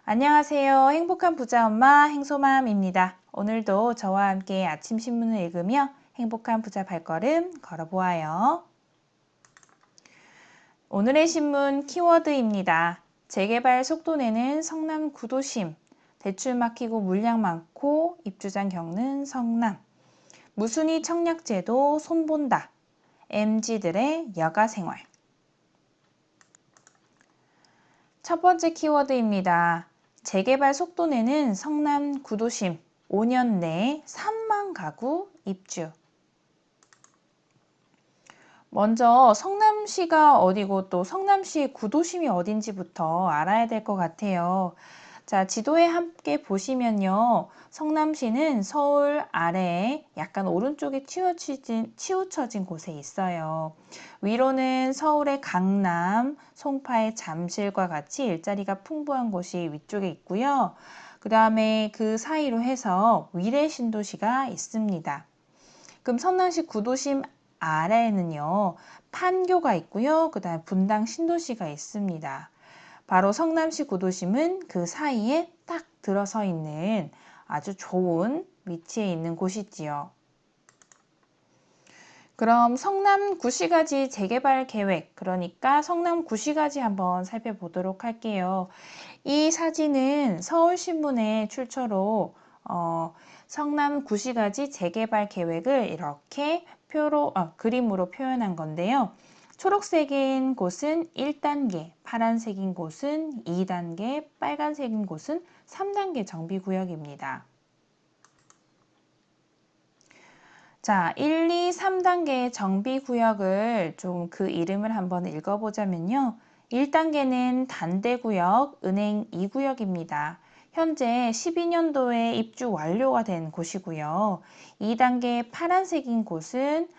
안녕하세요. 행복한 부자 엄마 행소맘입니다. 오늘도 저와 함께 아침 신문을 읽으며 행복한 부자 발걸음 걸어보아요. 오늘의 신문 키워드입니다. 재개발 속도 내는 성남 구도심, 대출 막히고 물량 많고 입주장 겪는 성남, 무순위 청약제도 손본다, MZ들의 여가생활. 첫 번째 키워드입니다. 재개발 속도 내는 성남 구도심, 5년 내에 3만 가구 입주. 먼저 성남시가 어디고 또 성남시 구도심이 어딘지부터 알아야 될 것 같아요. 자, 지도에 함께 보시면요. 성남시는 서울 아래에 약간 오른쪽에 치우쳐진 곳에 있어요. 위로는 서울의 강남, 송파의 잠실과 같이 일자리가 풍부한 곳이 위쪽에 있고요. 그 다음에 그 사이로 해서 위례 신도시가 있습니다. 그럼 성남시 구도심 아래에는요, 판교가 있고요. 그 다음에 분당 신도시가 있습니다. 바로 성남시 구도심은 그 사이에 딱 들어서 있는 아주 좋은 위치에 있는 곳이지요. 그럼 성남 구시가지 재개발 계획, 그러니까 성남 구시가지 한번 살펴보도록 할게요. 이 사진은 서울신문의 출처로 성남 구시가지 재개발 계획을 이렇게 그림으로 표현한 건데요. 초록색인 곳은 1단계, 파란색인 곳은 2단계, 빨간색인 곳은 3단계 정비구역입니다. 자, 1, 2, 3단계의 정비구역을 좀 그 이름을 한번 읽어보자면요. 1단계는 단대구역, 은행 2구역입니다. 현재 12년도에 입주 완료가 된 곳이고요. 2단계 파란색인 곳은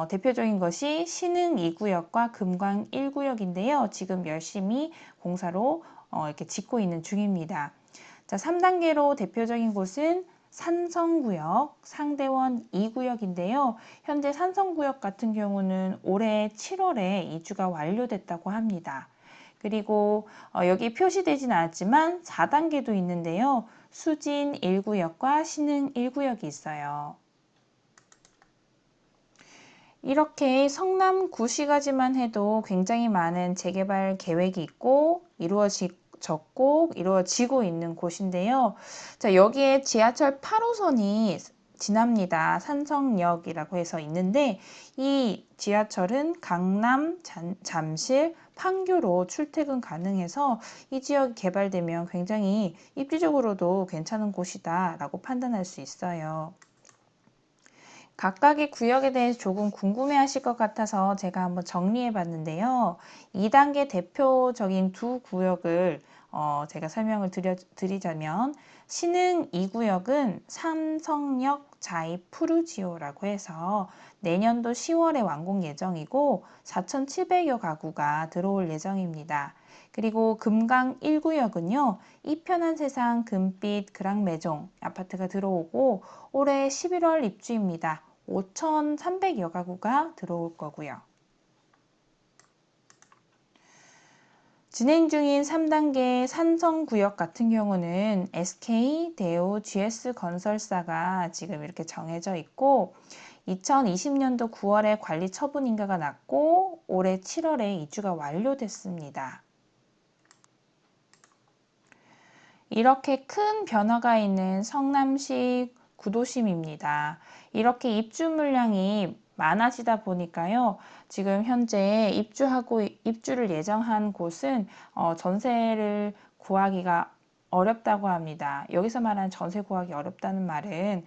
대표적인 것이 신흥 2구역과 금광 1구역인데요. 지금 열심히 공사로 이렇게 짓고 있는 중입니다. 자, 3단계로 대표적인 곳은 산성구역, 상대원 2구역인데요. 현재 산성구역 같은 경우는 올해 7월에 이주가 완료됐다고 합니다. 그리고 여기 표시되진 않았지만 4단계도 있는데요. 수진 1구역과 신흥 1구역이 있어요. 이렇게 성남 구시가지만 해도 굉장히 많은 재개발 계획이 있고 이루어지고 있는 곳인데요. 자, 여기에 지하철 8호선이 지납니다. 산성역이라고 해서 있는데 이 지하철은 강남, 잠실, 판교로 출퇴근 가능해서 이 지역이 개발되면 굉장히 입지적으로도 괜찮은 곳이다 라고 판단할 수 있어요. 각각의 구역에 대해서 조금 궁금해 하실 것 같아서 제가 한번 정리해 봤는데요. 2단계 대표적인 두 구역을 제가 설명을 드리자면 신흥 2구역은 삼성역 자이 푸르지오라고 해서 내년도 10월에 완공 예정이고 4,700여 가구가 들어올 예정입니다. 그리고 금강 1구역은요. 이편한 세상 금빛 그랑매종 아파트가 들어오고 올해 11월 입주입니다. 5,300여 가구가 들어올 거고요. 진행 중인 3단계 산성구역 같은 경우는 SK, 대우, GS건설사가 지금 이렇게 정해져 있고 2020년도 9월에 관리 처분 인가가 났고 올해 7월에 이주가 완료됐습니다. 이렇게 큰 변화가 있는 성남시 구도심입니다. 이렇게 입주 물량이 많아지다 보니까요. 지금 현재 입주를 예정한 곳은 전세를 구하기가 어렵다고 합니다. 여기서 말하는 전세 구하기 어렵다는 말은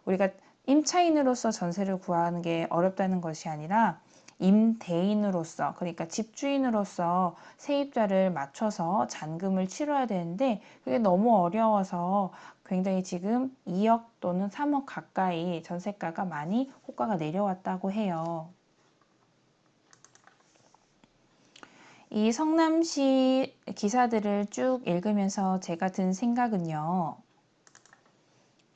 우리가 임차인으로서 전세를 구하는 게 어렵다는 것이 아니라 임대인으로서, 그러니까 집주인으로서 세입자를 맞춰서 잔금을 치러야 되는데 그게 너무 어려워서 굉장히 지금 2억 또는 3억 가까이 전세가가 많이 호가가 내려왔다고 해요. 이 성남시 기사들을 쭉 읽으면서 제가 든 생각은요.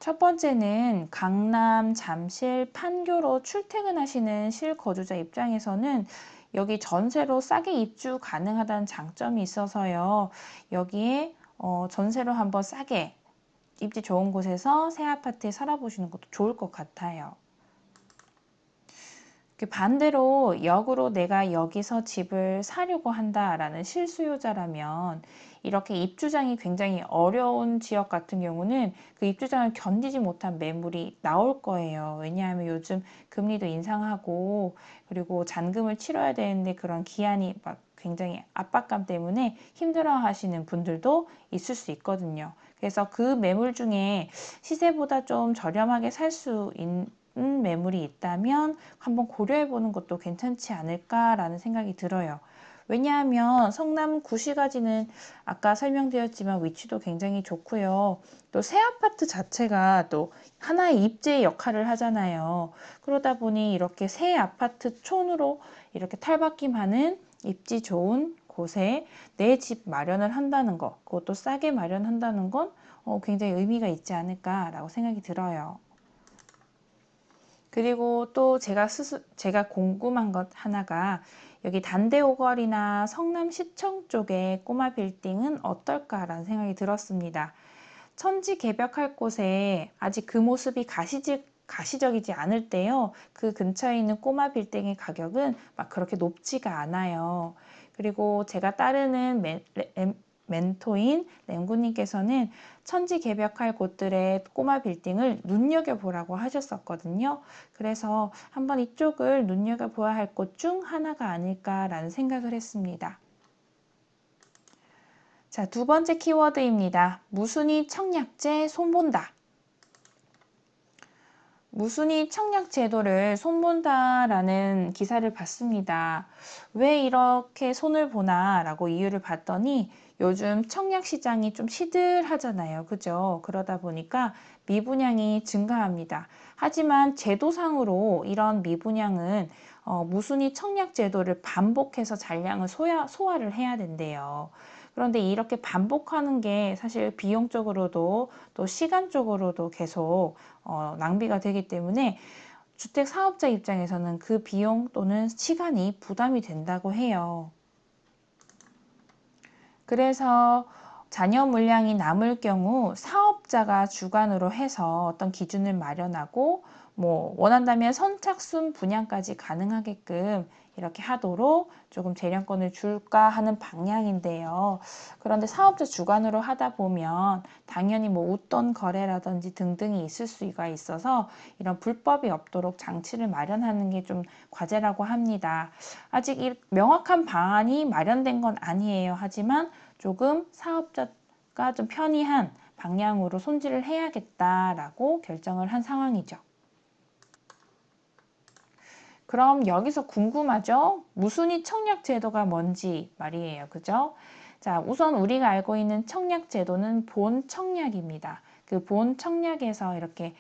첫 번째는 강남, 잠실, 판교로 출퇴근하시는 실거주자 입장에서는 여기 전세로 싸게 입주 가능하다는 장점이 있어서요. 여기에 전세로 한번 싸게 입지 좋은 곳에서 새 아파트에 살아보시는 것도 좋을 것 같아요. 반대로 역으로 내가 여기서 집을 사려고 한다라는 실수요자라면 이렇게 입주장이 굉장히 어려운 지역 같은 경우는 그 입주장을 견디지 못한 매물이 나올 거예요. 왜냐하면 요즘 금리도 인상하고 그리고 잔금을 치러야 되는데 그런 기한이 막 굉장히 압박감 때문에 힘들어 하시는 분들도 있을 수 있거든요. 그래서 그 매물 중에 시세보다 좀 저렴하게 살 수 있는 매물이 있다면 한번 고려해 보는 것도 괜찮지 않을까라는 생각이 들어요. 왜냐하면 성남 구시가지는 아까 설명드렸지만 위치도 굉장히 좋고요. 또 새 아파트 자체가 또 하나의 입지 역할을 하잖아요. 그러다 보니 이렇게 새 아파트 촌으로 이렇게 탈바꿈하는 입지 좋은 곳에 내 집 마련을 한다는 것, 그것도 싸게 마련한다는 건 굉장히 의미가 있지 않을까라고 생각이 들어요. 그리고 또 제가 궁금한 것 하나가 여기 단대오거리나 성남시청 쪽의 꼬마 빌딩은 어떨까라는 생각이 들었습니다. 천지 개벽할 곳에 아직 그 모습이 가시적이지 않을 때요. 그 근처에 있는 꼬마 빌딩의 가격은 막 그렇게 높지가 않아요. 그리고 제가 따르는 멘토인 랭구님께서는 천지 개벽할 곳들의 꼬마 빌딩을 눈여겨보라고 하셨었거든요. 그래서 한번 이쪽을 눈여겨보아야 할 곳 중 하나가 아닐까라는 생각을 했습니다. 자, 두 번째 키워드입니다. 무순위 청약제 손본다. 무순위 청약 제도를 손본다라는 기사를 봤습니다. 왜 이렇게 손을 보나 라고 이유를 봤더니 요즘 청약 시장이 좀 시들하잖아요. 그죠? 그러다 보니까 미분양이 증가합니다. 하지만 제도상으로 이런 미분양은 무순위 청약 제도를 반복해서 잔량을 소화를 해야 된대요. 그런데 이렇게 반복하는 게 사실 비용적으로도 또 시간적으로도 계속 낭비가 되기 때문에 주택 사업자 입장에서는 그 비용 또는 시간이 부담이 된다고 해요. 그래서 잔여 물량이 남을 경우 사업자가 주관으로 해서 어떤 기준을 마련하고 원한다면 선착순 분양까지 가능하게끔 이렇게 하도록 조금 재량권을 줄까 하는 방향인데요. 그런데 사업자 주관으로 하다 보면 당연히 웃돈 거래라든지 등등이 있을 수가 있어서 이런 불법이 없도록 장치를 마련하는 게 좀 과제라고 합니다. 아직 명확한 방안이 마련된 건 아니에요. 하지만 조금 사업자가 좀 편의한 방향으로 손질을 해야겠다라고 결정을 한 상황이죠. 그럼 여기서 궁금하죠? 무순위 청약 제도가 뭔지 말이에요. 그죠? 자, 우선 우리가 알고 있는 청약 제도는 본 청약입니다. 그 본 청약에서 이렇게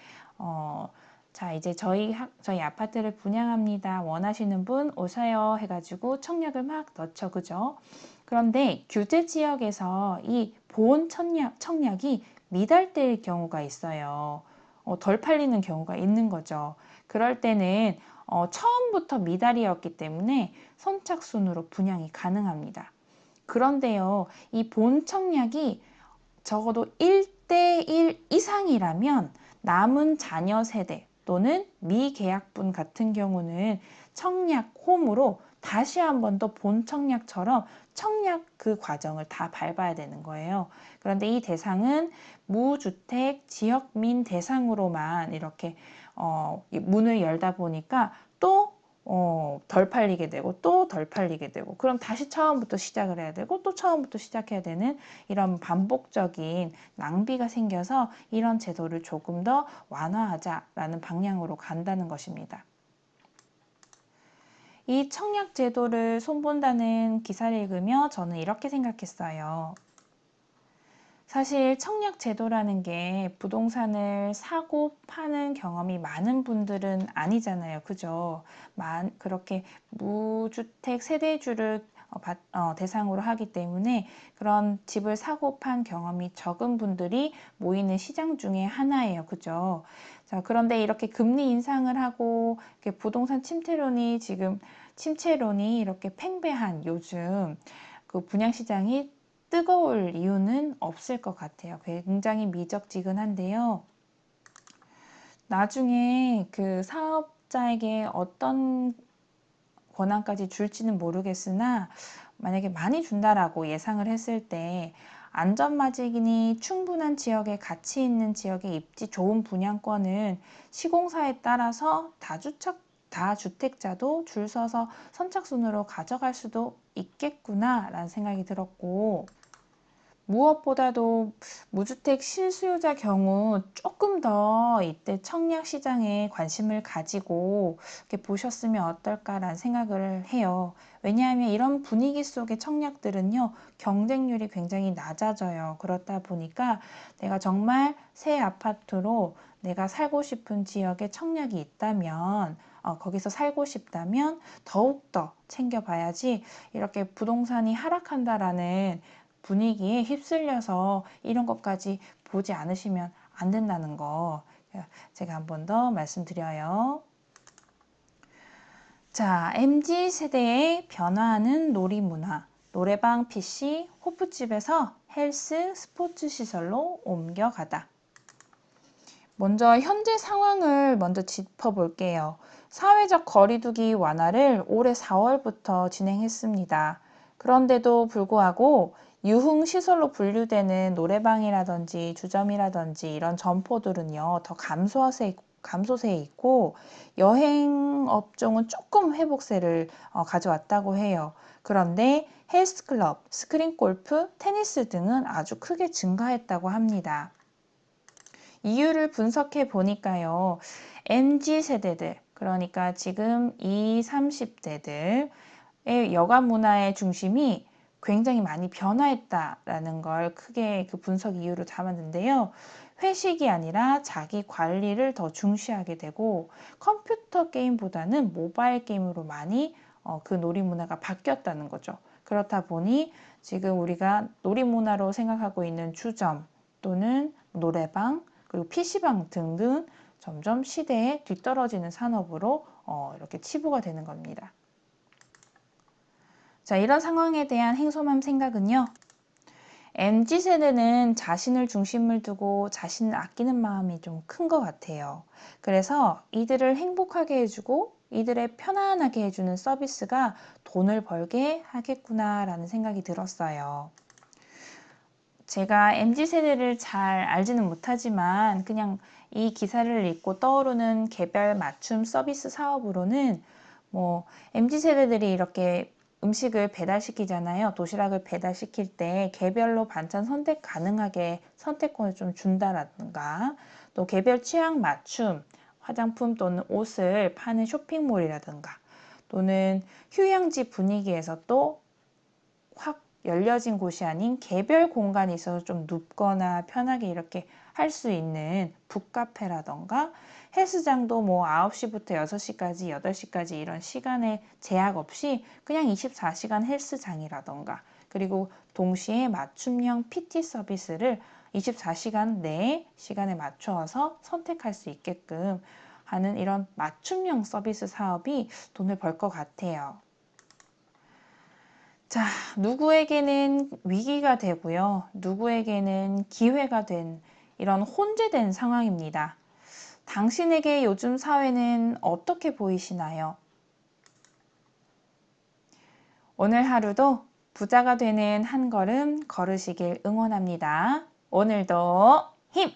자, 이제 저희 아파트를 분양합니다. 원하시는 분 오세요 해가지고 청약을 막 넣죠. 그죠? 그런데 규제 지역에서 이 본 청약이 미달될 경우가 있어요. 덜 팔리는 경우가 있는 거죠. 그럴 때는 처음부터 미달이었기 때문에 선착순으로 분양이 가능합니다. 그런데요, 이 본 청약이 적어도 1대1 이상이라면 남은 자녀 세대 또는 미계약분 같은 경우는 청약 홈으로 다시 한 번 더 본 청약처럼 청약 그 과정을 다 밟아야 되는 거예요. 그런데 이 대상은 무주택 지역민 대상으로만 이렇게 문을 열다 보니까 또 덜 팔리게 되고 또 덜 팔리게 되고 그럼 다시 처음부터 시작을 해야 되고 또 처음부터 시작해야 되는 이런 반복적인 낭비가 생겨서 이런 제도를 조금 더 완화하자라는 방향으로 간다는 것입니다. 이 청약 제도를 손본다는 기사를 읽으며 저는 이렇게 생각했어요. 사실 청약 제도라는 게 부동산을 사고 파는 경험이 많은 분들은 아니잖아요. 그죠? 그렇게 무주택 세대주를 대상으로 하기 때문에 그런 집을 사고 판 경험이 적은 분들이 모이는 시장 중에 하나예요. 그죠? 자, 그런데 이렇게 금리 인상을 하고 부동산 침체론이 이렇게 팽배한 요즘 그 분양시장이 뜨거울 이유는 없을 것 같아요. 굉장히 미적지근한데요. 나중에 그 사업자에게 어떤 권한까지 줄지는 모르겠으나 만약에 많이 준다라고 예상을 했을 때 안전마진이 충분한 지역에 가치 있는 지역의 입지 좋은 분양권은 시공사에 따라서 다주택자도 줄 서서 선착순으로 가져갈 수도 있겠구나 라는 생각이 들었고, 무엇보다도 무주택 실수요자 경우 조금 더 이때 청약 시장에 관심을 가지고 이렇게 보셨으면 어떨까라는 생각을 해요. 왜냐하면 이런 분위기 속의 청약들은요, 경쟁률이 굉장히 낮아져요. 그렇다 보니까 내가 정말 새 아파트로 내가 살고 싶은 지역에 청약이 있다면 거기서 살고 싶다면 더욱더 챙겨봐야지, 이렇게 부동산이 하락한다라는 분위기에 휩쓸려서 이런 것까지 보지 않으시면 안 된다는 거 제가 한 번 더 말씀드려요. 자, MZ세대의 변화하는 놀이문화, 노래방, PC, 호프집에서 헬스, 스포츠 시설로 옮겨가다. 먼저 현재 상황을 먼저 짚어볼게요. 사회적 거리두기 완화를 올해 4월부터 진행했습니다. 그런데도 불구하고 유흥시설로 분류되는 노래방이라든지 주점이라든지 이런 점포들은요, 더 감소세에 있고, 여행업종은 조금 회복세를 가져왔다고 해요. 그런데 헬스클럽, 스크린골프, 테니스 등은 아주 크게 증가했다고 합니다. 이유를 분석해 보니까요, MZ세대들, 그러니까 지금 20, 30대들의 여가 문화의 중심이 굉장히 많이 변화했다라는 걸 크게 그 분석 이유로 잡았는데요. 회식이 아니라 자기 관리를 더 중시하게 되고, 컴퓨터 게임보다는 모바일 게임으로 많이 그 놀이 문화가 바뀌었다는 거죠. 그렇다 보니 지금 우리가 놀이 문화로 생각하고 있는 주점 또는 노래방, 그리고 PC방 등등 점점 시대에 뒤떨어지는 산업으로 이렇게 치부가 되는 겁니다. 자, 이런 상황에 대한 행소맘 생각은요. MZ세대는 자신을 중심을 두고 자신을 아끼는 마음이 좀 큰 것 같아요. 그래서 이들을 행복하게 해주고 이들의 편안하게 해주는 서비스가 돈을 벌게 하겠구나라는 생각이 들었어요. 제가 MZ세대를 잘 알지는 못하지만 그냥 이 기사를 읽고 떠오르는 개별 맞춤 서비스 사업으로는 뭐 MZ세대들이 이렇게 음식을 배달시키잖아요. 도시락을 배달시킬 때 개별로 반찬 선택 가능하게 선택권을 좀 준다라든가, 또 개별 취향 맞춤 화장품 또는 옷을 파는 쇼핑몰이라든가, 또는 휴양지 분위기에서 또 확 열려진 곳이 아닌 개별 공간이 있어서 좀 눕거나 편하게 이렇게 할 수 있는 북카페라던가, 헬스장도 뭐 9시부터 6시까지, 8시까지 이런 시간에 제약 없이 그냥 24시간 헬스장이라던가, 그리고 동시에 맞춤형 PT 서비스를 24시간 내에 시간에 맞춰서 선택할 수 있게끔 하는 이런 맞춤형 서비스 사업이 돈을 벌 것 같아요. 자, 누구에게는 위기가 되고요. 누구에게는 기회가 된 이런 혼재된 상황입니다. 당신에게 요즘 사회는 어떻게 보이시나요? 오늘 하루도 부자가 되는 한 걸음 걸으시길 응원합니다. 오늘도 힘!